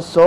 100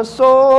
100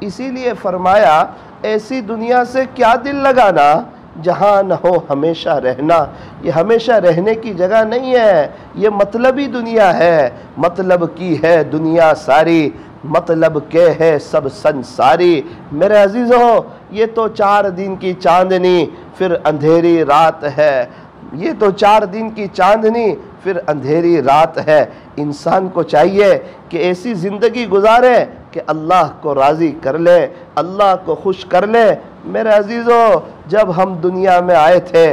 اسی لیے فرمایا ایسی دنیا سے کیا دل لگانا جہاں نہ ہو ہمیشہ رہنا. یہ ہمیشہ رہنے کی جگہ نہیں ہے، یہ مطلبی دنیا ہے. مطلب کی ہے دنیا ساری، مطلب کے ہے سب سنساری. میرے عزیزوں، یہ تو 4 دن کی چاندنی پھر اندھیری رات ہے. یہ تو 4 دن کی چاندنی پھر اندھیری رات ہے. انسان کو چاہیے کہ ایسی زندگی گزارے کہ اللہ کو راضی کر لے، اللہ کو خوش کر لے. میرے عزیزوں، جب ہم دنیا میں آئے تھے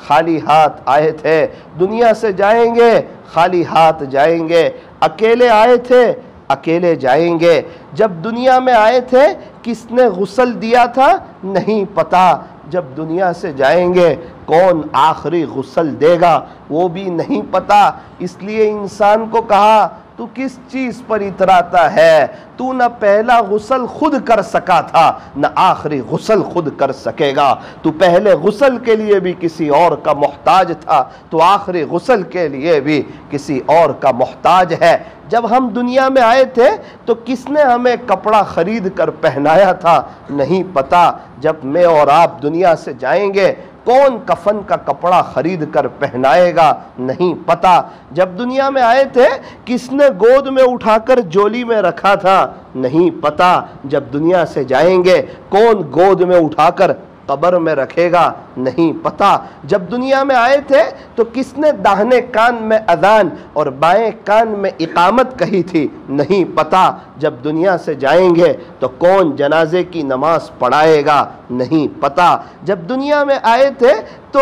خالی ہاتھ آئے تھے، دنیا سے جائیں گے خالی ہاتھ جائیں گے. اکیلے آئے تھے اکیلے جائیں گے. جب دنیا میں آئے تھے کس نے غسل دیا تھا نہیں پتا. جب دنیا سے جائیں گے کون آخری غسل دے گا وہ بھی نہیں پتا. اس لیے انسان کو کہا تو کس چیز پر اتراتا ہے؟ تو نہ پہلا غسل خود کر سکا تھا نہ آخری غسل خود کر سکے گا. تو پہلے غسل کے لیے بھی کسی اور کا محتاج تھا، تو آخری غسل کے لیے بھی کسی اور کا محتاج ہے. جب ہم دنیا میں آئے تھے تو کس نے ہمیں کپڑا خرید کر پہنایا تھا نہیں پتا. جب میں اور آپ دنیا سے جائیں گے کون کفن کا کپڑا خرید کر پہنائے گا نہیں پتا. جب دنیا میں آئے تھے کس نے گود میں اٹھا کر جولی میں رکھا تھا نہیں پتا. جب دنیا سے جائیں گے کون گود میں اٹھا کر قبر میں رکھے گا نہیں پتا. جب دنیا میں آئے تھے تو کس نے داہنے کان میں اذان اور بائیں کان میں اقامت کہی تھی نہیں پتا. جب دنیا سے جائیں گے تو کون جنازے کی نماز پڑھائے گا نہیں پتا. جب دنیا میں آئے تھے تو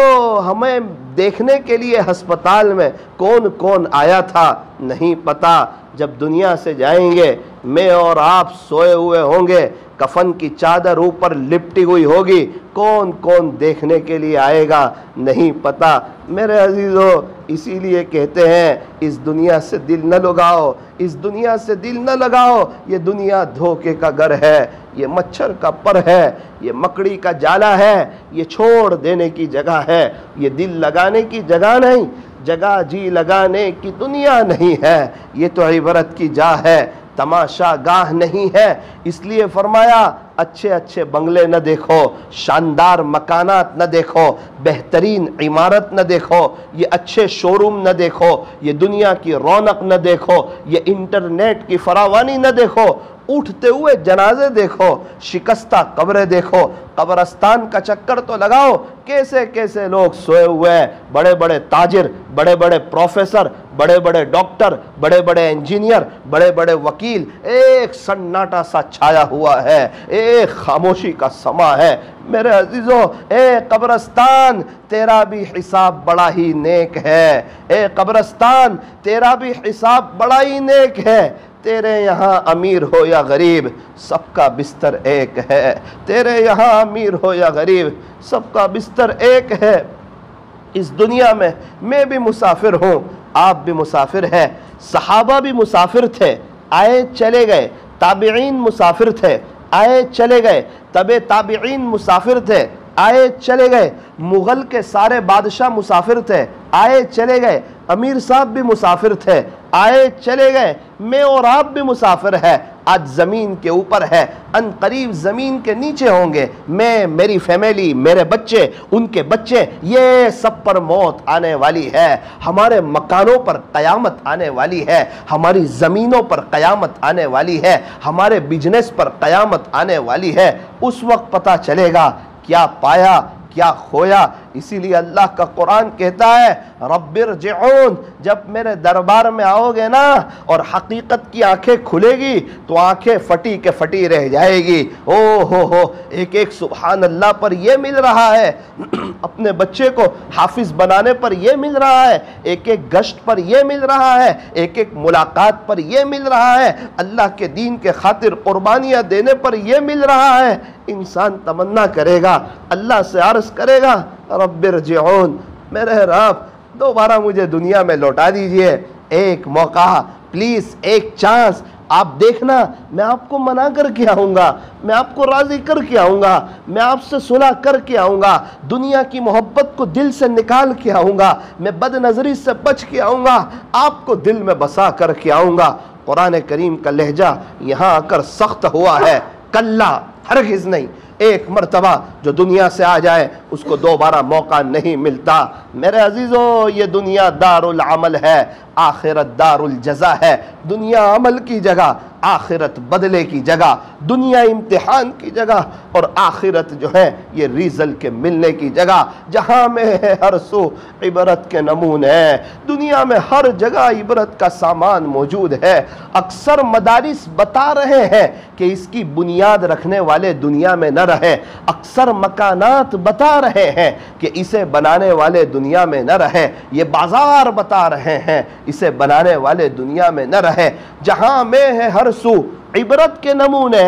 ہمیں دیکھنے کے لیے ہسپتال میں کون کون آیا تھا نہیں پتا. جب دنیا سے جائیں گے میں اور آپ سوئے ہوئے ہوں گے، کفن کی چادر اوپر لپٹی ہوئی ہوگی، کون کون دیکھنے کے لیے آئے گا نہیں پتا. میرے عزیزوں، اسی لیے کہتے ہیں اس دنیا سے دل نہ لگاؤ، اس دنیا سے دل نہ لگاؤ. یہ دنیا دھوکے کا گھر ہے، یہ مچھر کا پر ہے، یہ مکڑی کا جالا ہے، یہ چھوڑ دینے کی جگہ ہے. یہ دل لگانے کی جگہ نہیں، جگہ جی لگانے کی دنیا نہیں ہے. یہ تو عبرت کی جا ہے، تماشا گاہ نہیں ہے. اس لیے فرمایا اچھے اچھے بنگلے نہ دیکھو، شاندار مکانات نہ دیکھو، بہترین عمارت نہ دیکھو، یہ اچھے شو روم نہ دیکھو، یہ دنیا کی رونق نہ دیکھو، یہ انٹرنیٹ کی فراوانی نہ دیکھو. اٹھتے ہوئے جنازے دیکھو، شکستہ قبریں دیکھو. قبرستان کا چکر تو لگاؤ، کیسے کیسے لوگ سوئے ہوئے ہیں. بڑے بڑے تاجر، بڑے بڑے پروفیسر، بڑے بڑے ڈاکٹر، بڑے بڑے انجینئر، بڑے بڑے وکیل. ایک سناٹا سا چھایا ہوا ہے، ایک خاموشی کا سما ہے. میرے عزیزوں، اے قبرستان تیرا بھی حساب بڑا ہی نیک ہے. اے قبرستان تیرا بھی حساب بڑا ہی نیک ہے. تیرے یہاں امیر ہو یا غریب سب کا بستر ایک ہے. تیرے یہاں امیر ہو یا غریب سب کا بستر ایک ہے. اس دنیا میں بھی مسافر ہوں، آپ بھی مسافر ہیں. صحابہ بھی مسافر تھے، آئے چلے گئے. تابعین مسافر تھے، آئے چلے گئے. تبع تابعین مسافر تھے، آئے چلے گئے. مغل کے سارے بادشاہ مسافر تھے، آئے چلے گئے. امیر صاحب بھی مسافر تھے، آئے چلے گئے. میں اور آپ بھی مسافر ہے. آج زمین کے اوپر ہے، ان قریب زمین کے نیچے ہوں گے. میں، میری فیملی، میرے بچے، ان کے بچے، یہ سب پر موت آنے والی ہے. ہمارے مکانوں پر قیامت آنے والی ہے، ہماری زمینوں پر قیامت آنے والی ہے، ہمارے بزنس پر قیامت آنے والی ہے. اس وقت پتہ چلے گا کیا پایا کیا کھویا. اسی لیے اللہ کا قرآن کہتا ہے رب ارجعون، جب میرے دربار میں آؤ گے نا اور حقیقت کی آنکھیں کھلے گی تو آنکھیں پھٹی کے پھٹی رہ جائے گی. او ہو ایک ایک سبحان اللہ پر یہ مل رہا ہے، اپنے بچے کو حافظ بنانے پر یہ مل رہا ہے، ایک ایک گشت پر یہ مل رہا ہے، ایک ایک ملاقات پر یہ مل رہا ہے، اللہ کے دین کے خاطر قربانیاں دینے پر یہ مل رہا ہے. انسان تمنا کرے گا، اللہ سے عرض کرے گا رب ارجعون، میرے رب دوبارہ مجھے دنیا میں لوٹا دیجئے. ایک موقع پلیز، ایک چانس. آپ دیکھنا میں آپ کو منا کر کے آؤں گا، میں آپ کو راضی کر کے آؤں گا، میں آپ سے صلح کر کے آؤں گا، دنیا کی محبت کو دل سے نکال کے آؤں گا، میں بد نظری سے بچ کے آؤں گا، آپ کو دل میں بسا کر کے آؤں گا. قرآن کریم کا لہجہ یہاں آ کر سخت ہوا ہے. کلا ہرگز نہیں، ایک مرتبہ جو دنیا سے آ جائے اس کو دوبارہ موقع نہیں ملتا۔ میرے عزیزو، یہ دنیا دار العمل ہے، آخرت دار الجزا ہے۔ دنیا عمل کی جگہ، آخرت بدلے کی جگہ، دنیا امتحان کی جگہ اور آخرت جو ہے یہ ریزل کے ملنے کی جگہ، جہاں میں ہے ہر سو عبرت کے نمونے ہیں۔ دنیا میں ہر جگہ عبرت کا سامان موجود ہے۔ اکثر مدارس بتا رہے ہیں کہ اس کی بنیاد رکھنے والے دنیا میں نہ رہے، اکثر مکانات بتا رہے ہیں کہ اسے بنانے والے دنیا میں نہ رہے، یہ بازار بتا رہے ہیں اسے بنانے والے دنیا میں نہ رہے۔ جہاں میں ہے ہر سو عبرت کے نمونے،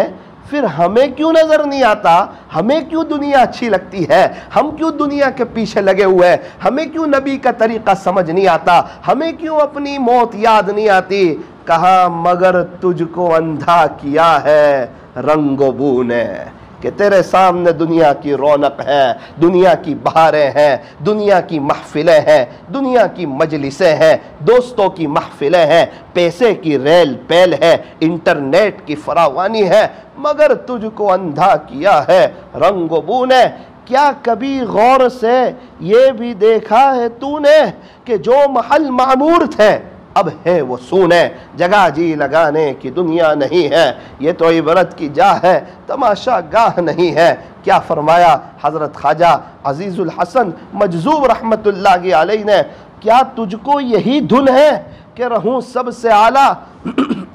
پھر ہمیں کیوں نظر نہیں آتا؟ ہمیں کیوں دنیا اچھی لگتی ہے؟ ہم کیوں دنیا کے پیچھے لگے ہوئے ہیں؟ ہمیں کیوں نبی کا طریقہ سمجھ نہیں آتا؟ ہمیں کیوں اپنی موت یاد نہیں آتی؟ کہا مگر تجھ کو اندھا کیا ہے رنگ و بو نے، کہ تیرے سامنے دنیا کی رونق ہے، دنیا کی بہاریں ہیں، دنیا کی محفلیں ہیں، دنیا کی مجلسیں ہیں، دوستوں کی محفلیں ہیں، پیسے کی ریل پیل ہے، انٹرنیٹ کی فراوانی ہے، مگر تجھ کو اندھا کیا ہے رنگ و بو نے۔ کیا کبھی غور سے یہ بھی دیکھا ہے تو نے کہ جو محل معمور تھے اب ہے وہ سونے، جگہ جی لگانے کی دنیا نہیں ہے، یہ تو عبرت کی جا ہے، تماشا گاہ نہیں ہے۔ کیا فرمایا حضرت خواجہ عزیز الحسن مجذوب رحمت اللہ علیہ نے؟ کیا تجھ کو یہی دھن ہے کہ رہوں سب سے اعلیٰ،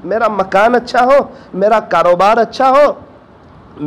میرا مکان اچھا ہو، میرا کاروبار اچھا ہو،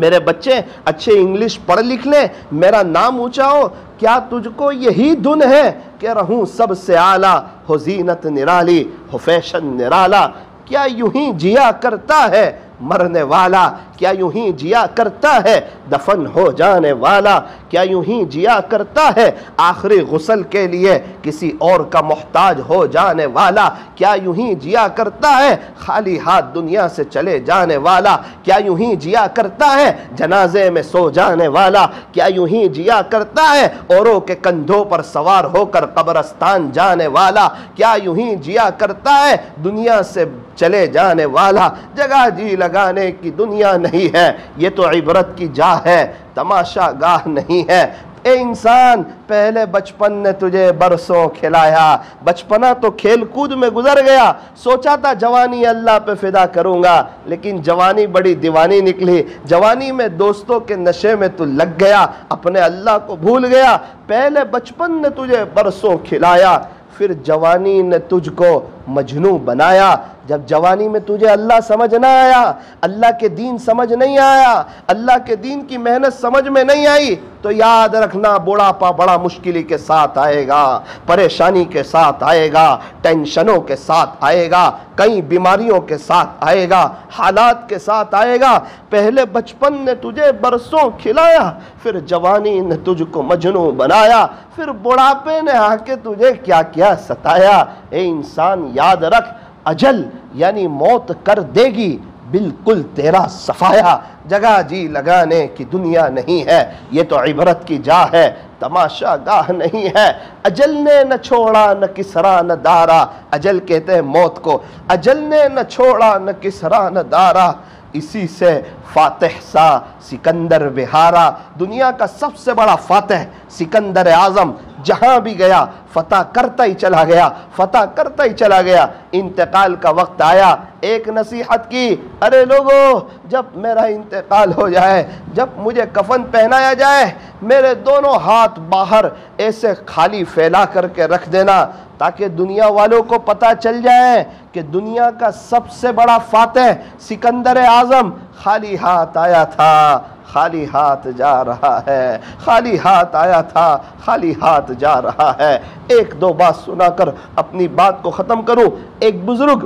میرے بچے اچھے انگلش پڑھ لکھ لیں، میرا نام اونچا ہو؟ کیا تجھ کو یہی دھن ہے کہ رہوں سب سے اعلیٰ، ہو زینت نرالی، ہو فیشن نرالا؟ کیا یوں ہی جیا کرتا ہے مرنے والا؟ کیا یوں ہی جیا کرتا ہے دفن ہو جانے والا؟ کیا یوں ہی جیا کرتا ہے آخری غسل کے لیے کسی اور کا محتاج ہو جانے والا؟ کیا یوں ہی جیا کرتا ہے خالی ہاتھ دنیا سے چلے جانے والا؟ کیا یوں ہی جیا کرتا ہے جنازے میں سو جانے والا؟ کیا یوں ہی جیا کرتا ہے اوروں کے کندھوں پر سوار ہو کر قبرستان جانے والا؟ کیا یوں ہی جیا کرتا ہے دنیا سے چلے جانے والا؟ جگہ جی لگانے کی دنیا نہیں ہے، یہ تو عبرت کی جا ہے، تماشا گاہ نہیں ہے۔ اے انسان، پہلے بچپن نے تجھے برسوں کھلایا، بچپنا تو کھیل کود میں گزر گیا، سوچا تھا جوانی اللہ پہ فدا کروں گا، لیکن جوانی بڑی دیوانی نکلی، جوانی میں دوستوں کے نشے میں تو لگ گیا، اپنے اللہ کو بھول گیا۔ پہلے بچپن نے تجھے برسوں کھلایا، پھر جوانی نے تجھ کو مجنوں بنایا۔ جب جوانی میں تجھے اللہ سمجھ نہ آیا، اللہ کے دین سمجھ نہیں آیا، اللہ کے دین کی محنت سمجھ میں نہیں آئی، تو یاد رکھنا بڑھاپا بڑا مشکلی کے ساتھ آئے گا، پریشانی کے ساتھ آئے گا، ٹینشنوں کے ساتھ آئے گا، کئی بیماریوں کے ساتھ آئے گا، حالات کے ساتھ آئے گا۔ پہلے بچپن نے تجھے برسوں کھلایا، پھر جوانی نے تجھ کو مجنوں بنایا، پھر بڑھاپے نے آ کے تجھے کیا کیا ستایا۔ اے انسان یاد رکھ، اجل یعنی موت کر دے گی بالکل تیرا صفایا، جگہ جی لگانے کی دنیا نہیں ہے، یہ تو عبرت کی جا ہے، تماشا گاہ نہیں ہے۔ اجل نے نہ چھوڑا نہ کسرا نہ دارا، اجل کہتے ہیں موت کو، اجل نے نہ چھوڑا نہ کسرا نہ دارا، اسی سے فاتح سا سکندر بہارا۔ دنیا کا سب سے بڑا فاتح سکندر اعظم جہاں بھی گیا فتح کرتا ہی چلا گیا، فتح کرتا ہی چلا گیا۔ انتقال کا وقت آیا، ایک نصیحت کی، ارے لوگو جب میرا انتقال ہو جائے، جب مجھے کفن پہنایا جائے، میرے دونوں ہاتھ باہر ایسے خالی پھیلا کر کے رکھ دینا، تاکہ دنیا والوں کو پتہ چل جائے کہ دنیا کا سب سے بڑا فاتح سکندر اعظم خالی ہاتھ آیا تھا، خالی ہاتھ جا رہا ہے، خالی ہاتھ آیا تھا، خالی ہاتھ جا رہا ہے۔ ایک دو بات سنا کر اپنی بات کو ختم کروں۔ ایک بزرگ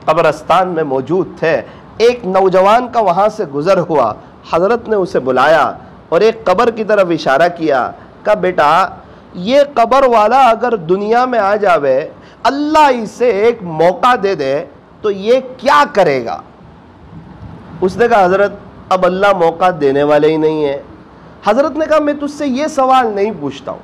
قبرستان میں موجود تھے، ایک نوجوان کا وہاں سے گزر ہوا، حضرت نے اسے بلایا اور ایک قبر کی طرف اشارہ کیا، کہا بیٹا یہ قبر والا اگر دنیا میں آ جاوے، اللہ اسے ایک موقع دے دے تو یہ کیا کرے گا؟ اس نے کہا حضرت اب اللہ موقع دینے والے ہی نہیں ہے۔ حضرت نے کہا میں تجھ سے یہ سوال نہیں پوچھتا ہوں،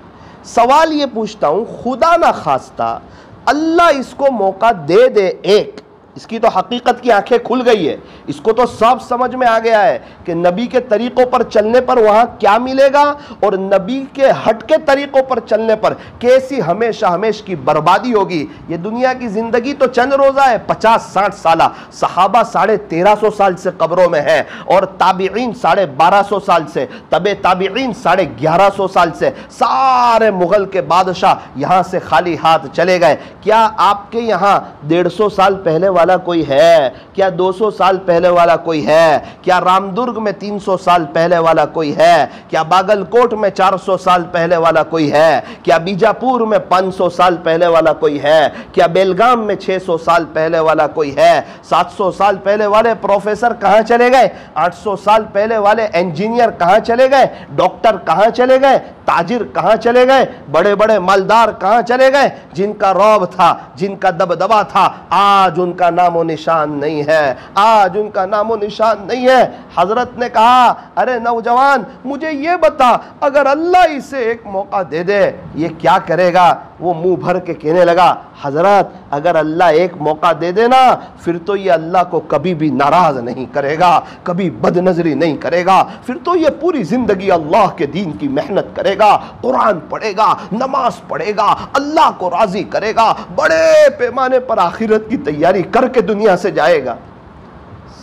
سوال یہ پوچھتا ہوں خدا نہ خواستہ اللہ اس کو موقع دے دے ایک، اس کی تو حقیقت کی آنکھیں کھل گئی ہے، اس کو تو سب سمجھ میں آ گیا ہے کہ نبی کے طریقوں پر چلنے پر وہاں کیا ملے گا، اور نبی کے ہٹ کے طریقوں پر چلنے پر کیسی ہمیشہ ہمیش کی بربادی ہوگی۔ یہ دنیا کی زندگی تو چند روزہ ہے، 50-60 سالہ۔ صحابہ 1350 سال سے قبروں میں ہیں، اور تابعین 1250 سال سے، تابعین 1150 سال سے، سارے مغل کے بادشاہ یہاں سے خالی ہاتھ چلے گئے۔ کیا آپ کے یہاں 150 سال پہلے والا کوئی ہے؟ کیا 200 سال پہلے والا کوئی ہے؟ کیا رامدرگ میں 300 سال پہلے والا کوئی ہے؟ کیا باگل کوٹ میں 400 سال پہلے والا کوئی ہے؟ کیا بیجاپور میں 500 سال پہلے والا کوئی ہے؟ کیا بیلگام میں 600 سال پہلے والا کوئی ہے؟ 700 سال پہلے والے پروفیسر کہاں چلے گئے؟ 800 سال پہلے والے انجینئر کہاں چلے گئے؟ ڈاکٹر کہاں چلے گئے؟ تاجر کہاں چلے گئے؟ بڑے بڑے مالدار کہاں چلے گئے؟ جن کا رعب تھا، جن کا دبدبا تھا، آج ان کا نام و نشان نہیں ہے، آج ان کا نام و نشان نہیں ہے۔ حضرت نے کہا، ارے نوجوان مجھے یہ بتا، اگر اللہ اسے ایک موقع دے دے یہ کیا کرے گا؟ وہ منہ بھر کے کہنے لگا، حضرت اگر اللہ ایک موقع دے دے نا، پھر تو یہ اللہ کو کبھی بھی ناراض نہیں کرے گا، کبھی بد نظری نہیں کرے گا، پھر تو یہ پوری زندگی اللہ کے دین کی محنت کرے گا، قرآن پڑھے گا، نماز پڑھے گا، اللہ کو راضی کرے گا، بڑے پیمانے پر آخرت کی تیاری کر کے دنیا سے جائے گا۔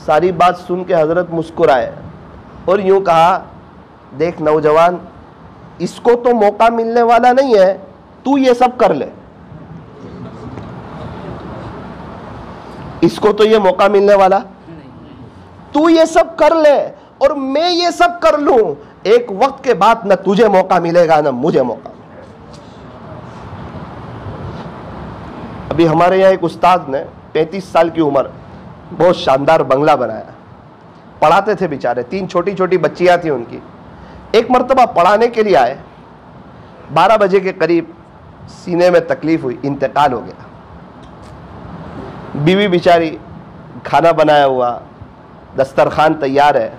ساری بات سن کے حضرت مسکرائے اور یوں کہا، دیکھ نوجوان، اس کو تو موقع ملنے والا نہیں ہے، تو یہ سب کر لے، اس کو تو یہ موقع ملنے والا، تو یہ سب کر لے اور میں یہ سب کر لوں، ایک وقت کے بعد نہ تجھے موقع ملے گا نہ مجھے موقع ملے گا۔ ابھی ہمارے یہاں ایک استاد نے 35 سال کی عمر، بہت شاندار بنگلہ بنایا، پڑھاتے تھے بیچارے، 3 چھوٹی چھوٹی بچیاں تھیں ان کی۔ ایک مرتبہ پڑھانے کے لیے آئے، 12 بجے کے قریب سینے میں تکلیف ہوئی، انتقال ہو گیا۔ بیوی بیچاری، کھانا بنایا ہوا، دسترخوان تیار ہے،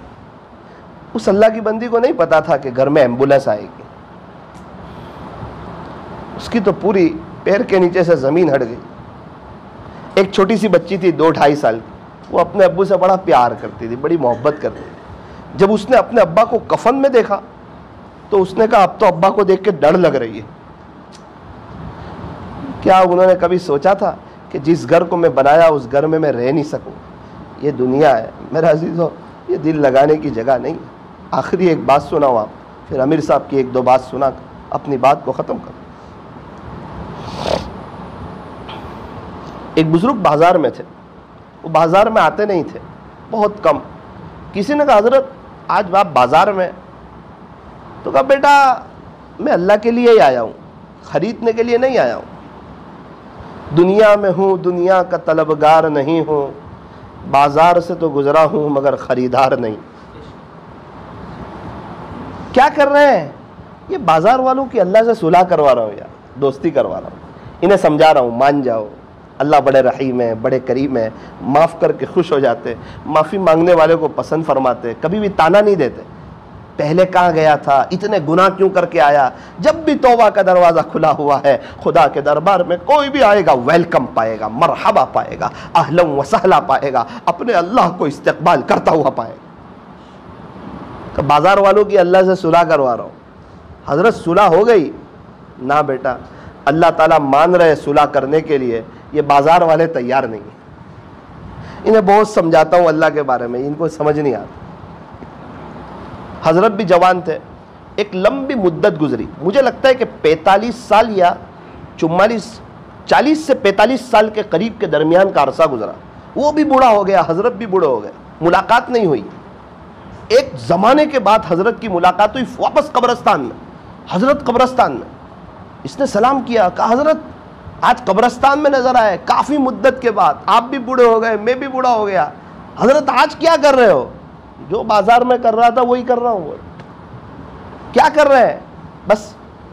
اس اللہ کی بندی کو نہیں پتا تھا کہ گھر میں ایمبولینس آئے گی۔ اس کی تو پوری پیر کے نیچے سے زمین ہٹ گئی۔ ایک چھوٹی سی بچی تھی 2-2.5 سال کی، وہ اپنے ابو سے بڑا پیار کرتی تھی، بڑی محبت کرتی تھی۔ جب اس نے اپنے ابا کو کفن میں دیکھا تو اس نے کہا، اب تو ابا کو دیکھ کے ڈر لگ رہی ہے۔ کیا انہوں نے کبھی سوچا تھا کہ جس گھر کو میں بنایا اس گھر میں رہ نہیں سکوں؟ یہ دنیا ہے میرا عزیزو، یہ دل لگانے کی جگہ نہیں۔ آخری ایک بات سناؤں آپ، پھر امیر صاحب کی 1-2 بات سنا اپنی بات کو ختم کروں۔ ایک بزرگ بازار میں تھے، وہ بازار میں آتے نہیں تھے، بہت کم۔ کسی نے کہا، حضرت آج آپ بازار میں؟ تو کہا، بیٹا میں اللہ کے لیے ہی آیا ہوں، خریدنے کے لیے نہیں آیا ہوں۔ دنیا میں ہوں، دنیا کا طلبگار نہیں ہوں، بازار سے تو گزرا ہوں مگر خریدار نہیں۔ کیا کر رہے ہیں؟ یہ بازار والوں کی اللہ سے صلح کروا رہا ہوں، یار دوستی کروا رہا ہوں، انہیں سمجھا رہا ہوں مان جاؤ، اللہ بڑے رحیم ہے، بڑے کریم ہے، معاف کر کے خوش ہو جاتے، معافی مانگنے والے کو پسند فرماتے، کبھی بھی تانا نہیں دیتے۔ پہلے کہاں گیا تھا، اتنے گناہ کیوں کر کے آیا؟ جب بھی توبہ کا دروازہ کھلا ہوا ہے، خدا کے دربار میں کوئی بھی آئے گا ویلکم پائے گا، مرحبا پائے گا، اہلا و سہلا پائے گا، اپنے اللہ کو استقبال کرتا ہوا پائے گا۔ تو بازار والوں کی اللہ سے صلح کروا رہا ہوں۔ حضرت صلح ہو گئی؟ نہ بیٹا، اللہ تعالیٰ مان رہے صلح کرنے کے لیے، یہ بازار والے تیار نہیں ہیں۔ انہیں بہت سمجھاتا ہوں اللہ کے بارے میں، ان کو سمجھ نہیں آتا۔ حضرت بھی جوان تھے، ایک لمبی مدت گزری، مجھے لگتا ہے کہ 45 سال یا 40 سے 45 سال کے قریب کے درمیان کا عرصہ گزرا۔ وہ بھی بوڑھا ہو گیا، حضرت بھی بوڑھے ہو گئے، ملاقات نہیں ہوئی۔ ایک زمانے کے بعد حضرت کی ملاقات ہوئی، واپس قبرستان میں، حضرت قبرستان میں۔ اس نے سلام کیا، کہا حضرت آج قبرستان میں نظر آئے، کافی مدت کے بعد، آپ بھی بوڑھے ہو گئے، میں بھی بوڑھا ہو گیا، حضرت آج کیا کر رہے ہو؟ جو بازار میں کر رہا تھا وہی کر رہا ہوں۔ کیا کر رہے ہیں؟ بس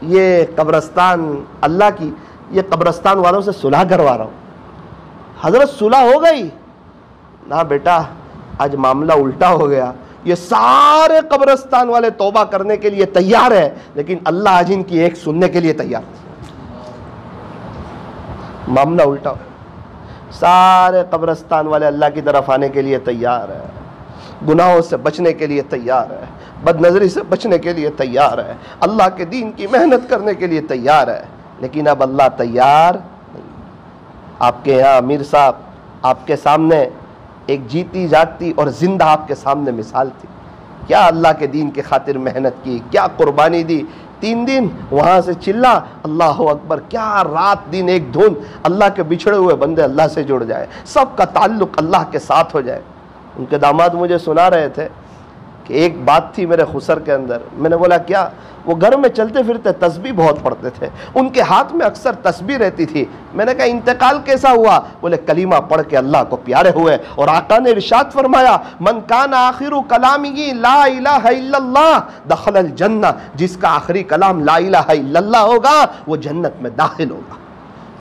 یہ قبرستان اللہ کی، یہ قبرستان والوں سے صلح کروا رہا ہوں۔ حضرت صلح ہو گئی؟ نہ بیٹا، آج معاملہ الٹا ہو گیا، یہ سارے قبرستان والے توبہ کرنے کے لیے تیار ہے، لیکن اللہ آج ان کی ایک سننے کے لیے تیار ہے۔ معاملہ الٹا ہو، سارے قبرستان والے اللہ کی طرف آنے کے لیے تیار ہیں، گناہوں سے بچنے کے لیے تیار ہے، بد نظری سے بچنے کے لیے تیار ہے، اللہ کے دین کی محنت کرنے کے لیے تیار ہے، لیکن اب اللہ تیار نہیں۔ آپ کے یہاں امیر صاحب آپ کے سامنے ایک جیتی جاگتی اور زندہ آپ کے سامنے مثال تھی، کیا اللہ کے دین کے خاطر محنت کی، کیا قربانی دی، 3 دن وہاں سے چلا اللہ اکبر، کیا رات دن ایک دھن اللہ کے بچھڑے ہوئے بندے اللہ سے جڑ جائے، سب کا تعلق اللہ کے ساتھ ہو جائے۔ ان کے داماد مجھے سنا رہے تھے کہ ایک بات تھی میرے خسر کے اندر، میں نے بولا کیا؟ وہ گھر میں چلتے پھرتے تسبیح بہت پڑھتے تھے، ان کے ہاتھ میں اکثر تسبیح رہتی تھی۔ میں نے کہا انتقال کیسا ہوا؟ بولے کلمہ پڑھ کے اللہ کو پیارے ہوئے، اور آقا نے ارشاد فرمایا من کان آخر کلامہ لا الہ الا اللہ دخل الجنہ، جس کا آخری کلام لا الہ الا اللہ ہوگا وہ جنت میں داخل ہوگا۔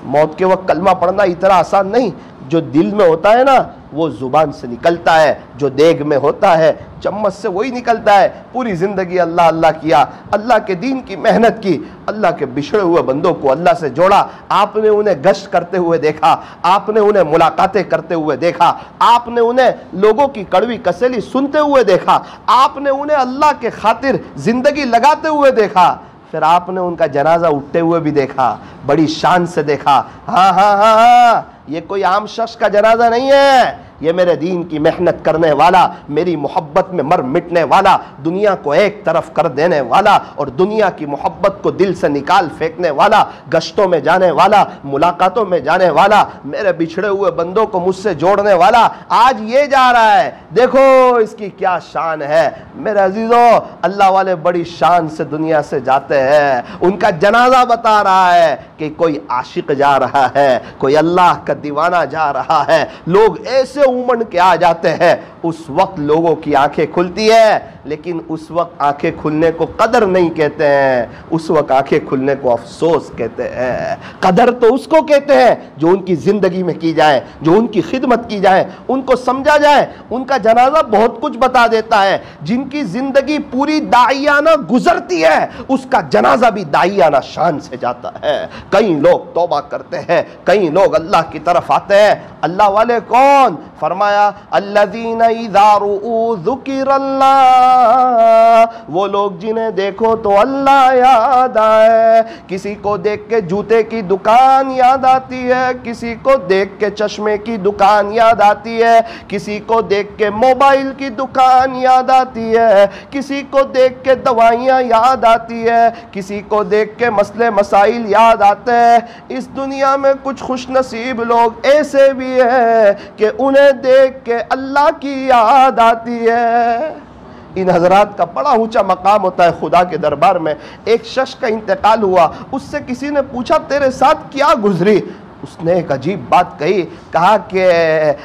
موت کے وقت کلمہ پڑھنا اتنا آسان نہیں، جو دل میں ہوتا ہے نا وہ زبان سے نکلتا ہے، جو دیگ میں ہوتا ہے چمچ سے وہی نکلتا ہے۔ پوری زندگی اللہ اللہ کیا، اللہ کے دین کی محنت کی، اللہ کے بچھڑے ہوئے بندوں کو اللہ سے جوڑا، آپ نے انہیں گشت کرتے ہوئے دیکھا، آپ نے انہیں ملاقاتیں کرتے ہوئے دیکھا، آپ نے انہیں لوگوں کی کڑوی کسیلی سنتے ہوئے دیکھا، آپ نے انہیں اللہ کے خاطر زندگی لگاتے ہوئے دیکھا، پھر آپ نے ان کا جنازہ اٹھتے ہوئے بھی دیکھا، بڑی شان سے دیکھا۔ ہاں ہاں ہاں ہاں، یہ کوئی عام شخص کا جنازہ نہیں ہے، یہ میرے دین کی محنت کرنے والا، میری محبت میں مر مٹنے والا، دنیا کو ایک طرف کر دینے والا اور دنیا کی محبت کو دل سے نکال پھینکنے والا، گشتوں میں جانے والا، ملاقاتوں میں جانے والا، میرے بچھڑے ہوئے بندوں کو مجھ سے جوڑنے والا، آج یہ جا رہا ہے، دیکھو اس کی کیا شان ہے۔ میرے عزیزوں، اللہ والے بڑی شان سے دنیا سے جاتے ہیں، ان کا جنازہ بتا رہا ہے کہ کوئی عاشق جا رہا ہے، کوئی اللہ کا دیوانہ جا رہا ہے، لوگ ایسے امنڈ کے آ جاتے ہیں، اس وقت لوگوں کی آنکھیں کھلتی ہے، لیکن اس وقت آنکھیں کھلنے کو قدر نہیں کہتے ہیں، اس وقت آنکھیں کھلنے کو افسوس کہتے ہیں۔ قدر تو اس کو کہتے ہیں جو ان کی زندگی میں کی جائے، جو ان کی خدمت کی جائے، ان کو سمجھا جائے۔ ان کا جنازہ بہت کچھ بتا دیتا ہے، جن کی زندگی پوری داعیانہ گزرتی ہے اس کا جنازہ بھی داعیانہ شان سے جاتا ہے۔ کئی لوگ توبہ کرتے ہیں، کئی لوگ اللہ کی طرف آتے ہیں۔ اللہ والے کون؟ فرمایا الذین اذا رؤوا ذکر اللہ، وہ لوگ جنہیں دیکھو تو اللہ یاد آئے۔ کسی کو دیکھ کے جوتے کی دکان یاد آتی ہے، کسی کو دیکھ کے چشمے کی دکان یاد آتی ہے، کسی کو دیکھ کے موبائل کی دکان یاد آتی ہے، کسی کو دیکھ کے دوائیاں یاد آتی ہے، کسی کو دیکھ کے مسئلے مسائل یاد آتے ہیں۔ اس دنیا میں کچھ خوش نصیب لوگ ایسے بھی ہیں کہ انہیں دیکھ کے اللہ کی یاد آتی ہے۔ ان حضرات کا بڑا اونچا مقام ہوتا ہے خدا کے دربار میں۔ ایک شخص کا انتقال ہوا، اس سے کسی نے پوچھا تیرے ساتھ کیا گزری؟ اس نے ایک عجیب بات کہی، کہا کہ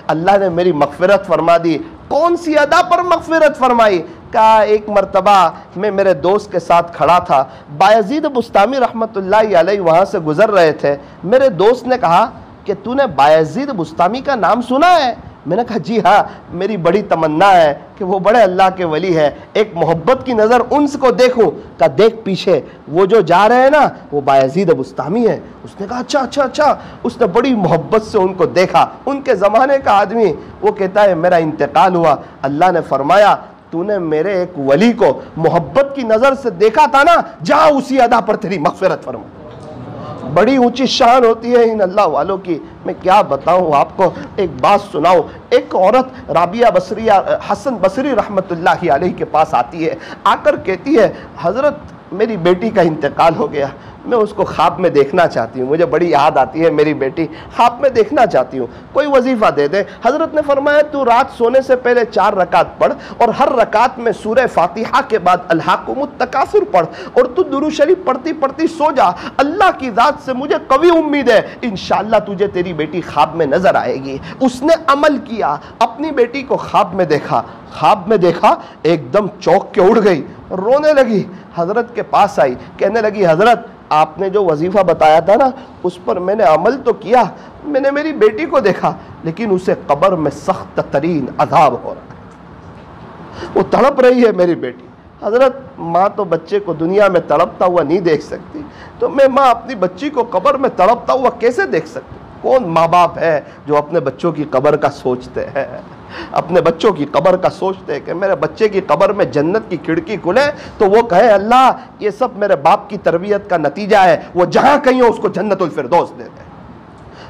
اللہ نے میری مغفرت فرما دی۔ کون سی ادا پر مغفرت فرمائی؟ کہا ایک مرتبہ میں میرے دوست کے ساتھ کھڑا تھا، بایزید بستامی رحمت اللہ علیہ وہاں سے گزر رہے تھے۔ میرے دوست نے کہا کہ تو نے بایزید بستامی کا نام سنا ہے؟ میں نے کہا جی ہاں، میری بڑی تمنا ہے کہ وہ بڑے اللہ کے ولی ہے، ایک محبت کی نظر ان کو دیکھوں۔ کہا دیکھ پیچھے وہ جو جا رہے ہیں نا وہ بایزید بستامی ہے۔ اس نے کہا اچھا اچھا اچھا۔ اس نے بڑی محبت سے ان کو دیکھا، ان کے زمانے کا آدمی۔ وہ کہتا ہے میرا انتقال ہوا، اللہ نے فرمایا تو نے میرے ایک ولی کو محبت کی نظر سے دیکھا تھا نا، جا اسی ادا پر تیری مغفرت فرما۔ بڑی اونچی شان ہوتی ہے ان اللہ والوں کی۔ میں کیا بتاؤں آپ کو، ایک بات سناؤں۔ ایک عورت رابعہ بصریہ حسن بصری رحمت اللہ علیہ کے پاس آتی ہے، آ کر کہتی ہے حضرت میری بیٹی کا انتقال ہو گیا، میں اس کو خواب میں دیکھنا چاہتی ہوں، مجھے بڑی یاد آتی ہے میری بیٹی، خواب میں دیکھنا چاہتی ہوں، کوئی وظیفہ دے دے۔ حضرت نے فرمایا تو رات سونے سے پہلے 4 رکعت پڑھ اور ہر رکعت میں سورہ فاتحہ کے بعد الہاکم التکاثر پڑھ، اور تو درود شریف پڑھتی پڑھتی سو جا۔ اللہ کی ذات سے مجھے قوی امید ہے انشاءاللہ تجھے تیری بیٹی خواب میں نظر آئے گی۔ اس نے عمل کیا، اپنی بیٹی کو خواب میں دیکھا، خواب میں دیکھا ایک دم چونک کے اڑ گئی، رونے لگی، حضرت کے پاس آئی، کہنے لگی حضرت آپ نے جو وظیفہ بتایا تھا نا اس پر میں نے عمل تو کیا، میں نے میری بیٹی کو دیکھا لیکن اسے قبر میں سخت ترین عذاب ہو رہا ہے، وہ تڑپ رہی ہے میری بیٹی۔ حضرت ماں تو بچے کو دنیا میں تڑپتا ہوا نہیں دیکھ سکتی، تو میں ماں اپنی بچی کو قبر میں تڑپتا ہوا کیسے دیکھ سکتی؟ کون ماں باپ ہے جو اپنے بچوں کی قبر کا سوچتے ہیں؟ اپنے بچوں کی قبر کا سوچتے ہیں کہ میرے بچے کی قبر میں جنت کی کھڑکی کھلے تو وہ کہے اللہ یہ سب میرے باپ کی تربیت کا نتیجہ ہے، وہ جہاں کہیں ہو اس کو جنت الفردوس دے دے۔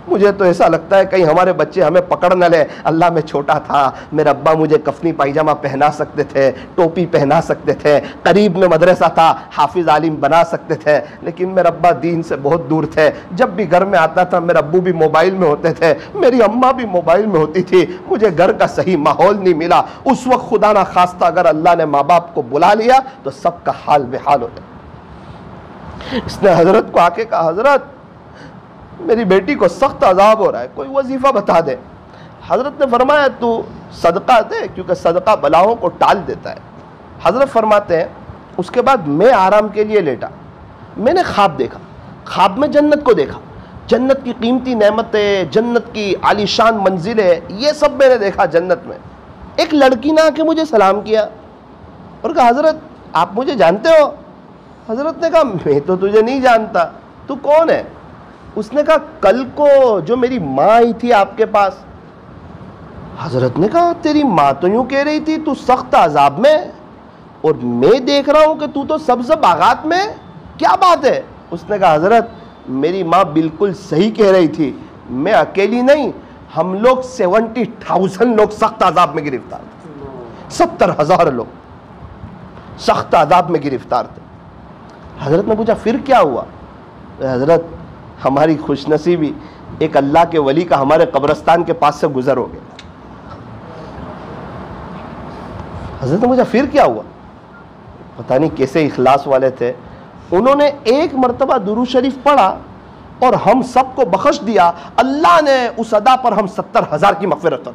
مجھے تو ایسا لگتا ہے کہیں ہمارے بچے ہمیں پکڑ نہ لے، اللہ میں چھوٹا تھا میرا ابا مجھے کفنی پائجامہ پہنا سکتے تھے، ٹوپی پہنا سکتے تھے، قریب میں مدرسہ تھا حافظ عالم بنا سکتے تھے، لیکن میرا ابا دین سے بہت دور تھے۔ جب بھی گھر میں آتا تھا میرا ابو بھی موبائل میں ہوتے تھے، میری اماں بھی موبائل میں ہوتی تھی، مجھے گھر کا صحیح ماحول نہیں ملا۔ اس وقت خدا نہ خواستہ اگر اللہ نے ماں باپ کو بلا لیا تو سب کا حال بحال ہو جائے۔ اس نے حضرت کو آ کے کہا حضرت میری بیٹی کو سخت عذاب ہو رہا ہے، کوئی وظیفہ بتا دے۔ حضرت نے فرمایا تو صدقہ دے کیونکہ صدقہ بلاؤں کو ٹال دیتا ہے۔ حضرت فرماتے ہیں اس کے بعد میں آرام کے لیے لیٹا، میں نے خواب دیکھا، خواب میں جنت کو دیکھا، جنت کی قیمتی نعمتیں، جنت کی عالیشان منزلیں، یہ سب میں نے دیکھا جنت میں۔ ایک لڑکی نے آ کے مجھے سلام کیا اور کہا حضرت آپ مجھے جانتے ہو؟ حضرت نے کہا میں تو تجھے نہیں جانتا، تو کون ہے؟ اس نے کہا کل کو جو میری ماں آئی تھی آپ کے پاس۔ حضرت نے کہا تیری ماں تو یوں کہہ رہی تھی تو سخت عذاب میں، اور میں دیکھ رہا ہوں کہ تو سبز باغات میں، کیا بات ہے؟ اس نے کہا حضرت میری ماں بالکل صحیح کہہ رہی تھی، میں اکیلی نہیں، ہم لوگ 70,000 لوگ سخت عذاب میں گرفتار تھے، 70,000 لوگ سخت عذاب میں گرفتار تھے۔ حضرت نے پوچھا پھر کیا ہوا؟ حضرت ہماری خوش نصیبی ایک اللہ کے ولی کا ہمارے قبرستان کے پاس سے گزر ہو گیا۔ حضرت نے مجھے پھر کیا ہوا؟ پتہ نہیں کیسے اخلاص والے تھے، انہوں نے ایک مرتبہ درود شریف پڑھا اور ہم سب کو بخش دیا، اللہ نے اس ادا پر ہم 70,000 کی مغفرت کر۔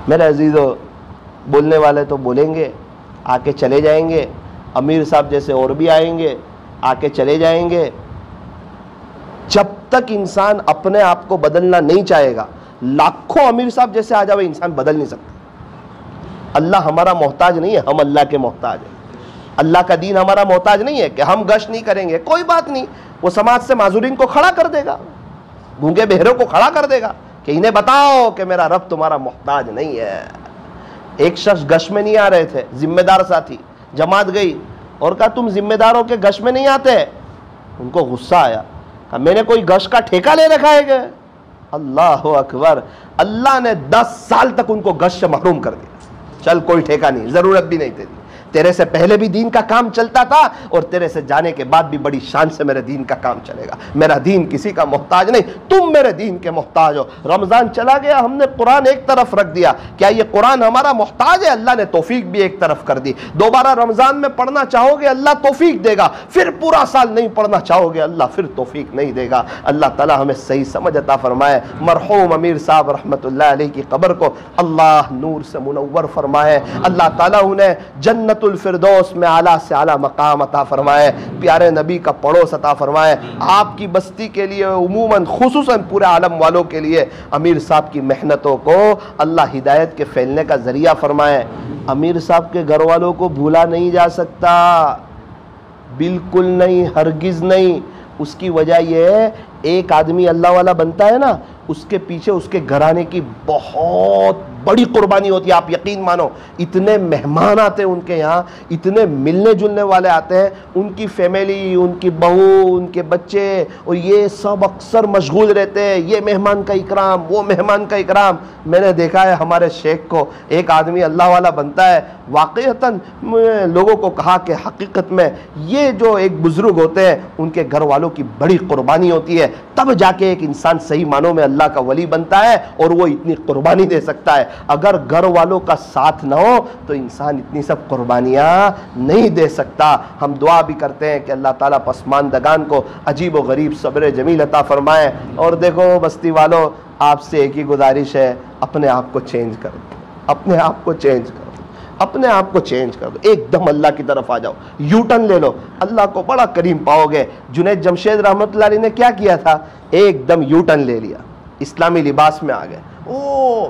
میرے عزیزو بولنے والے تو بولیں گے، آ کے چلے جائیں گے، امیر صاحب جیسے اور بھی آئیں گے، آ کے چلے جائیں گے۔ جب تک انسان اپنے آپ کو بدلنا نہیں چاہے گا، لاکھوں امیر صاحب جیسے آ جائے انسان بدل نہیں سکتا۔ اللہ ہمارا محتاج نہیں ہے، ہم اللہ کے محتاج ہیں۔ اللہ کا دین ہمارا محتاج نہیں ہے کہ ہم گشت نہیں کریں گے، کوئی بات نہیں، وہ سماج سے معذورین کو کھڑا کر دے گا، گونگے بہروں کو کھڑا کر دے گا کہ انہیں بتاؤ کہ میرا رب تمہارا محتاج نہیں ہے۔ ایک شخص گشت میں نہیں آ رہے تھے، ذمہ دار ساتھی، جماعت گئی اور کہا تم ذمہ داروں کے گشت میں نہیں آتے؟ ان کو غصہ آیا، کہا میں نے کوئی گشت کا ٹھیکہ لے رکھا ہے کہ؟ اللہ اکبر، اللہ نے 10 سال تک ان کو گشت سے محروم کر دیا۔ چل کوئی ٹھیکہ نہیں، ضرورت بھی نہیں تیری، تیرے سے پہلے بھی دین کا کام چلتا تھا اور تیرے سے جانے کے بعد بھی بڑی شان سے میرے دین کا کام چلے گا، میرا دین کسی کا محتاج نہیں، تم میرے دین کے محتاج ہو۔ رمضان چلا گیا، ہم نے قرآن ایک طرف رکھ دیا، کیا یہ قرآن ہمارا محتاج ہے؟ اللہ نے توفیق بھی ایک طرف کر دی۔ دوبارہ رمضان میں پڑھنا چاہو گے اللہ توفیق دے گا، پھر پورا سال نہیں پڑھنا چاہو گے اللہ پھر توفیق نہیں دے گا۔ اللہ تعالی ہمیں صحیح سمجھ عطا فرمائے۔ مرحوم امیر صاحب رحمۃ اللہ علیہ کی قبر کو اللہ نور سے منور فرمائے، اللہ تعالیٰ انہیں جنت الفردوس میں اعلیٰ سے اعلیٰ مقام عطا فرمائے، پیارے نبی کا پڑوس عطا فرمائے۔ آپ کی بستی کے لیے عموماً خصوصاً پورے عالم والوں کے لیے امیر صاحب کی محنتوں کو اللہ ہدایت کے پھیلنے کا ذریعہ فرمائے۔ امیر صاحب کے گھر والوں کو بھولا نہیں جا سکتا، بالکل نہیں، ہرگز نہیں۔ اس کی وجہ یہ ہے ایک آدمی اللہ والا بنتا ہے نا، اس کے پیچھے اس کے گھرانے کی بہت بڑی قربانی ہوتی ہے۔ آپ یقین مانو اتنے مہمان آتے ہیں ان کے یہاں، اتنے ملنے جلنے والے آتے ہیں، ان کی فیملی، ان کی بہو، ان کے بچے، اور یہ سب اکثر مشغول رہتے ہیں، یہ مہمان کا اکرام، وہ مہمان کا اکرام۔ میں نے دیکھا ہے ہمارے شیخ کو، ایک آدمی اللہ والا بنتا ہے، واقعتاً لوگوں کو کہا کہ حقیقت میں یہ جو ایک بزرگ ہوتے ہیں ان کے گھر والوں کی بڑی قربانی ہوتی ہے، تب جا کے ایک انسان صحیح معنوں میں اللہ کا ولی بنتا ہے اور وہ اتنی قربانی دے سکتا ہے۔ اگر گھر والوں کا ساتھ نہ ہو تو انسان اتنی سب قربانیاں نہیں دے سکتا۔ ہم دعا بھی کرتے ہیں کہ اللہ تعالیٰ پسماندگان کو عجیب و غریب صبر جمیل عطا فرمائے۔ اور دیکھو بستی والوں، آپ سے ایک ہی گزارش ہے، اپنے آپ کو چینج کر دو، اپنے آپ کو چینج کر دو، اپنے آپ کو چینج کر دو، ایک دم اللہ کی طرف آ جاؤ، یو ٹرن لے لو، اللہ کو بڑا کریم پاؤ گے۔ جنید جمشید رحمۃ اللہ علیہ نے کیا کیا تھا؟ ایک دم یو ٹرن لے لیا، اسلامی لباس میں آ گئے۔ او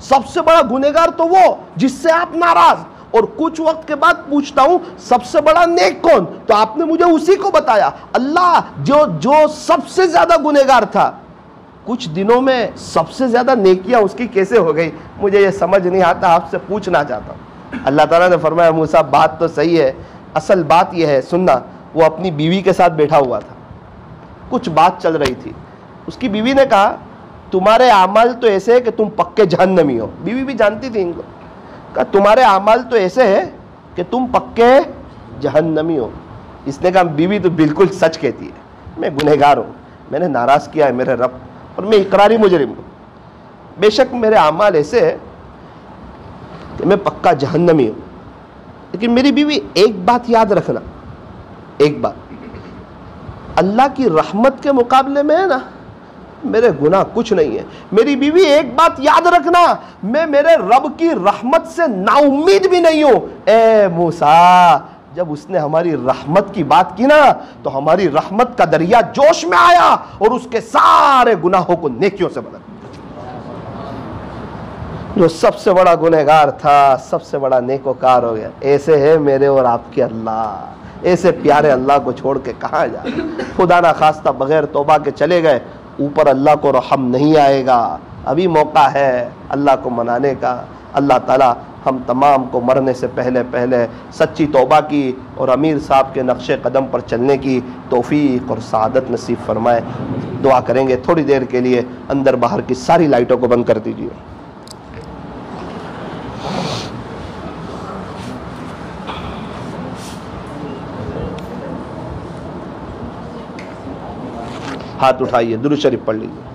سب سے بڑا گنہگار تو وہ جس سے آپ ناراض، اور کچھ وقت کے بعد پوچھتا ہوں سب سے بڑا نیک کون، تو آپ نے مجھے اسی کو بتایا، اللہ جو سب سے زیادہ گنہگار تھا، کچھ دنوں میں سب سے زیادہ نیکیاں اس کی کیسے ہو گئی، مجھے یہ سمجھ نہیں آتا، آپ سے پوچھنا چاہتا ہوں۔ اللہ تعالیٰ نے فرمایا موسیٰ بات تو صحیح ہے، اصل بات یہ ہے، سننا، وہ اپنی بیوی کے ساتھ بیٹھا ہوا تھا، کچھ بات چل رہی تھی، اس کی بیوی نے کہا تمہارے اعمال تو ایسے ہے کہ تم پکے جہنمی ہو، بیوی بھی جانتی تھی ان کو، کہا تمہارے اعمال تو ایسے ہے کہ تم پکے جہنمی ہو۔ اس نے کہا بیوی تو بالکل سچ کہتی ہے، میں گنہگار ہوں، میں نے ناراض کیا ہے میرے رب، اور میں اقراری مجرم ہوں، بے شک میرے اعمال ایسے ہے کہ میں پکا جہنمی ہوں، لیکن میری بیوی ایک بات یاد رکھنا، ایک بات، اللہ کی رحمت کے مقابلے میں ہے نا میرے گناہ کچھ نہیں ہے، میری بیوی ایک بات یاد رکھنا، میں میرے رب کی رحمت سے نا امید بھی نہیں ہوں۔ اے موسیٰ، جب اس نے ہماری رحمت کی بات کی نا تو ہماری رحمت کا دریا جوش میں آیا اور اس کے سارے گناہوں کو نیکیوں سے بدل دیا۔ جو سب سے بڑا گنہگار تھا سب سے بڑا نیکوکار ہو گیا۔ ایسے ہے میرے اور آپ کے اللہ، ایسے پیارے اللہ کو چھوڑ کے کہاں جائے؟ خدا نہ خواستہ بغیر توبہ کے چلے گئے، اوپر اللہ کو رحم نہیں آئے گا، ابھی موقع ہے اللہ کو منانے کا۔ اللہ تعالیٰ ہم تمام کو مرنے سے پہلے سچی توبہ کی اور امیر صاحب کے نقش قدم پر چلنے کی توفیق اور سعادت نصیب فرمائے۔ دعا کریں گے تھوڑی دیر کے لیے، اندر باہر کی ساری لائٹوں کو بند کر دیجیے۔ ہاتھ اٹھائیے، درود شریف پڑھ لیجیے۔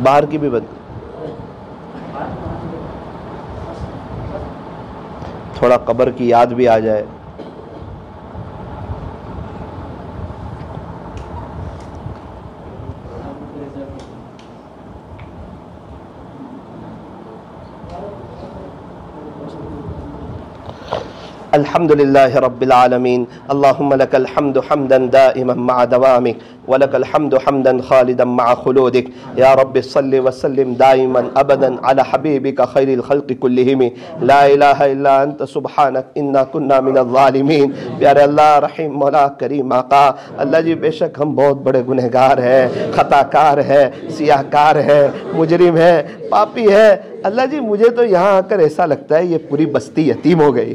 باہر کی بھی بند، تھوڑا قبر کی یاد بھی آ جائے۔ الحمد لله رب العالمين اللهم لك الحمد حمدا دائما مع دوامك ولك الحمد حمدا خالدا مع خلودك يا رب صل وسلم دائما ابدا على حبيبك خير الخلق كلهم لا الہ الا انت سبحانك انا كنا من الظالمین۔ پیارے اللہ، رحیم مولا، کریم آقا، اللہ جی بے شک ہم بہت بڑے گنہگار ہیں، خطا کار ہے، سیاہ کار ہے، مجرم ہے، پاپی ہے۔ اللہ جی مجھے تو یہاں آ کر ایسا لگتا ہے یہ پوری بستی یتیم ہو گئی،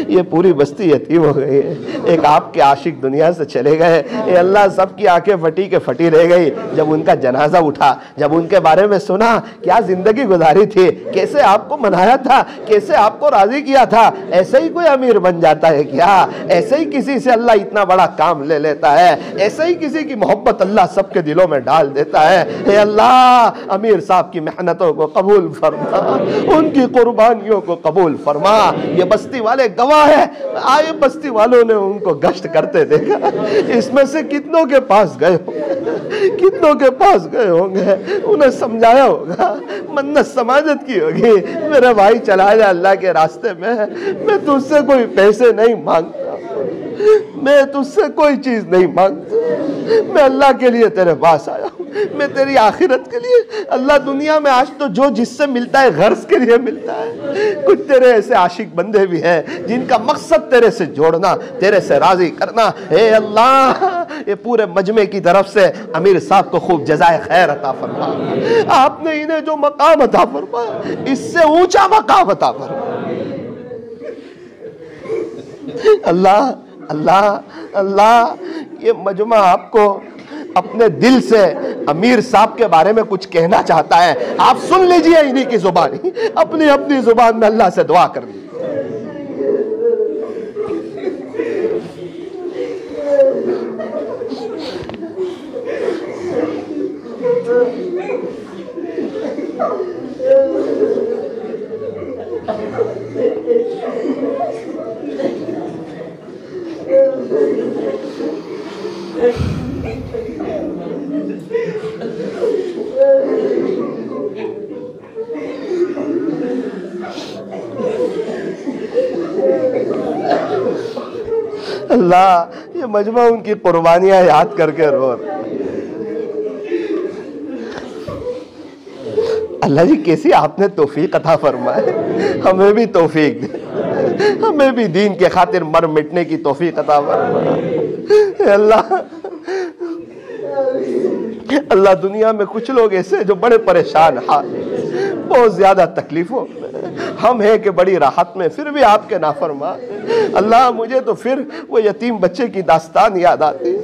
یہ پوری بستی یتیم ہو گئی ہے۔ ایک آپ کے عاشق دنیا سے چلے گئے، اے اللہ سب کی آنکھیں پھٹی کے پھٹی رہ گئی جب ان کا جنازہ اٹھا، جب ان کے بارے میں سنا، کیا زندگی گزاری تھی، کیسے آپ کو منایا تھا، کیسے آپ کو راضی کیا تھا۔ ایسے ہی کوئی امیر بن جاتا ہے کیا؟ ایسے ہی کسی سے اللہ اتنا بڑا کام لے لیتا ہے؟ ایسے ہی کسی کی محبت اللہ سب کے دلوں میں ڈال دیتا ہے؟ اے اللہ امیر صاحب کی محنتوں کو قبول فرما، ان کی قربانیوں کو قبول فرما۔ یہ بستی والے گواہ ہیں، آئے بستی والوں نے ان کو گشت کرتے دیکھا، اس میں سے کتنوں کے پاس گئے ہوں گے، کتنوں کے پاس گئے ہوں گے، انہیں سمجھایا ہوگا، منت سماجت کی ہوگی، میرے بھائی چلا جا اللہ کے راستے میں تجھ سے کوئی پیسے نہیں مانگتا، میں تجھ سے کوئی چیز نہیں مانگتا، میں اللہ کے لیے تیرے پاس آیا ہوں، میں تیری آخرت کے لیے۔ اللہ دنیا میں آج تو جو جس سے ملتا ہے غرض کے لیے ملتا ہے، کچھ تیرے ایسے عاشق بندے بھی ہیں جن کا مقصد تیرے سے جوڑنا، تیرے سے راضی کرنا۔ اے اللہ یہ پورے مجمع کی طرف سے امیر صاحب کو خوب جزائے خیر عطا فرما، آپ نے انہیں جو مقام عطا فرمایا اس سے اونچا مقام عطا فرما۔ اللہ اللہ اللہ یہ مجمع آپ کو اپنے دل سے امیر صاحب کے بارے میں کچھ کہنا چاہتا ہے، آپ سن لیجئے انہی کی زبانی، اپنی زبان میں اللہ سے دعا کر لیجئے۔ اللہ یہ مجمع ان کی قربانیاں یاد کر کے رو رہا ہے۔ اللہ جی کیسی آپ نے توفیق عطا فرمائے، ہمیں بھی توفیق دے، ہمیں بھی دین کے خاطر مر مٹنے کی توفیق عطا فرمائے۔ اے اللہ، اللہ دنیا میں کچھ لوگ ایسے جو بڑے پریشان حال، بہت زیادہ تکلیفوں میں، ہم ہیں کہ بڑی راحت میں، پھر بھی آپ کے نافرمان۔ اللہ مجھے تو پھر وہ یتیم بچے کی داستان یاد آتی،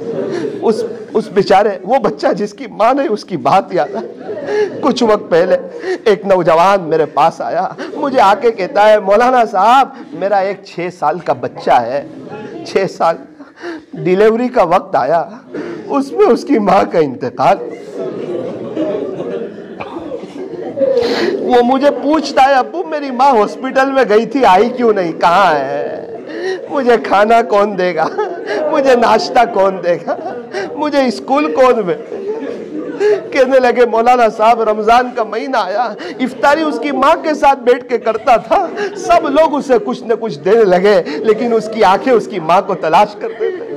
اس بیچارے وہ بچہ جس کی ماں نے اس کی بات یاد آئی۔ کچھ وقت پہلے ایک نوجوان میرے پاس آیا، مجھے آ کے کہتا ہے مولانا صاحب میرا ایک 6 سال کا بچہ ہے، 6 سال، ڈیلیوری کا وقت آیا، اس میں اس کی ماں کا انتقال۔ وہ مجھے پوچھتا ہے ابو میری ماں ہاسپٹل میں گئی تھی، آئی کیوں نہیں، کہاں ہے، مجھے کھانا کون دے گا، مجھے ناشتہ کون دے گا، مجھے اسکول کون میں۔ کہنے لگے مولانا صاحب رمضان کا مہینہ آیا، افطاری اس کی ماں کے ساتھ بیٹھ کے کرتا تھا، سب لوگ اسے کچھ نہ کچھ دینے لگے لیکن اس کی آنکھیں اس کی ماں کو تلاش کرتے تھے۔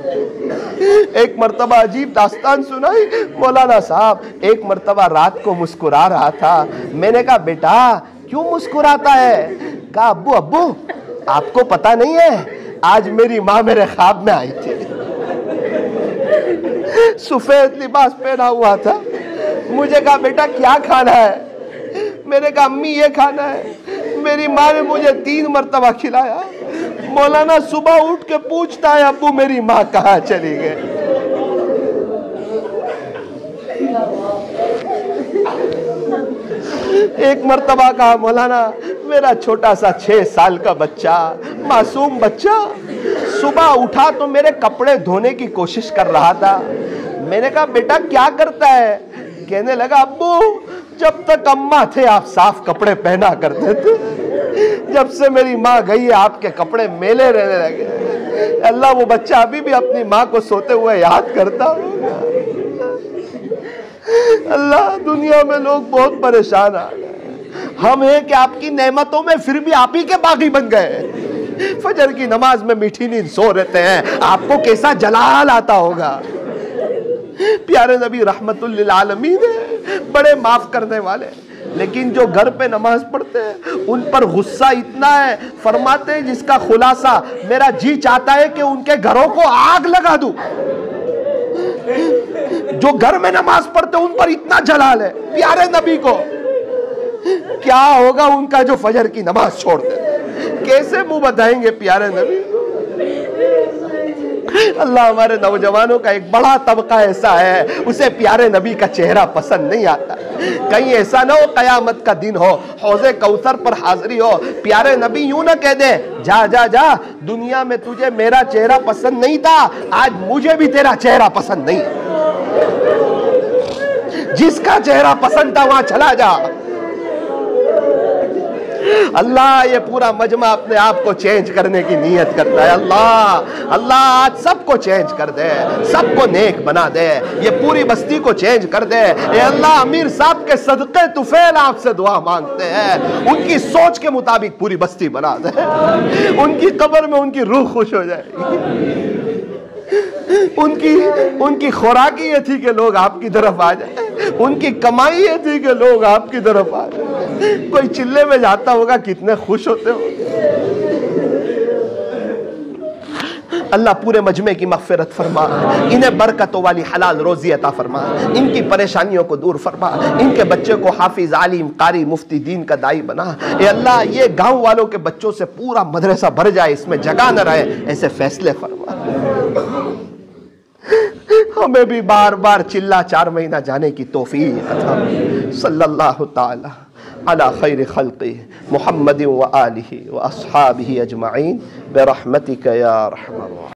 ایک مرتبہ عجیب داستان سنائی مولانا صاحب، ایک مرتبہ رات کو مسکرا رہا تھا، میں نے کہا بیٹا کیوں مسکراتا ہے، کہا ابو آپ کو پتا نہیں ہے آج میری ماں میرے خواب میں آئی تھی، سفید لباس پہنا ہوا تھا، مجھے کہا بیٹا کیا کھانا ہے، میں نے کہا امی یہ کھانا ہے، میری ماں نے مجھے 3 مرتبہ کھلایا۔ مولانا صبح اٹھ کے پوچھتا ہے ابو میری ماں کہاں چلی گئی۔ ایک مرتبہ کہا مولانا میرا چھوٹا سا 6 سال کا بچہ، معصوم بچہ، صبح اٹھا تو میرے کپڑے دھونے کی کوشش کر رہا تھا، میں نے کہا بیٹا کیا کرتا ہے، کہنے لگا ابو جب تک اماں تھے آپ صاف کپڑے پہنا کرتے تھے، جب سے میری ماں گئی ہے آپ کے کپڑے میلے رہنے لگے۔ اللہ وہ بچہ ابھی بھی اپنی ماں کو سوتے ہوئے یاد کرتا ہوگا۔ اللہ دنیا میں لوگ بہت پریشان آ گئے، ہم ہیں کہ آپ کی نعمتوں میں پھر بھی آپ ہی کے باغی بن گئے۔ فجر کی نماز میں میٹھی نیند سو رہتے ہیں، آپ کو کیسا جلال آتا ہوگا۔ پیارے نبی رحمت للعالمین بڑے معاف کرنے والے، لیکن جو گھر پہ نماز پڑھتے ہیں ان پر غصہ اتنا ہے، فرماتے ہیں جس کا خلاصہ میرا جی چاہتا ہے کہ ان کے گھروں کو آگ لگا دوں۔ جو گھر میں نماز پڑھتے ہیں ان پر اتنا جلال ہے پیارے نبی کو، کیا ہوگا ان کا جو فجر کی نماز چھوڑتے ہیں، کیسے منہ بتائیں گے پیارے نبی۔ اللہ ہمارے نوجوانوں کا ایک بڑا طبقہ ایسا ہے اسے پیارے نبی کا چہرہ پسند نہیں آتا، کہیں ایسا نہ ہو قیامت کا دن ہو، حوض کوثر پر حاضری ہو، پیارے نبی یوں نہ کہہ دے جا جا جا دنیا میں تجھے میرا چہرہ پسند نہیں تھا، آج مجھے بھی تیرا چہرہ پسند نہیں، جس کا چہرہ پسند تھا وہاں چلا جا۔ اللہ یہ پورا مجمع اپنے آپ کو چینج کرنے کی نیت کرتا ہے، اللہ آج سب کو چینج کر دے، سب کو نیک بنا دے، یہ پوری بستی کو چینج کر دے۔ اے اللہ امیر صاحب کے صدقے طفیل آپ سے دعا مانگتے ہیں، ان کی سوچ کے مطابق پوری بستی بنا دے، ان کی قبر میں ان کی روح خوش ہو جائے گی، ان کی خوراک یہ تھی کہ لوگ آپ کی طرف آ جائیں، ان کی کمائی یہ تھی کہ لوگ آپ کی طرف آ جائیں۔ کوئی چلے میں جاتا ہوگا کتنے خوش ہوتے ہو۔ اللہ پورے مجمع کی مغفرت فرما، انہیں برکتوں والی حلال روزی عطا فرما، ان کی پریشانیوں کو دور فرما، ان کے بچے کو حافظ، عالم، قاری، مفتی دین کا دائی بنا۔ اے اللہ یہ گاؤں والوں کے بچوں سے پورا مدرسہ بھر جائے، اس میں جگہ نہ رہے، ایسے فیصلے فرما۔ ہمیں بھی بار بار چلا 4 مہینہ جانے کی توفیق عطا۔ صلی اللہ تعالی علی خیر خلقہ محمد و آلہ و اصحابہ اجمعین برحمتک یا ارحم الراحمین۔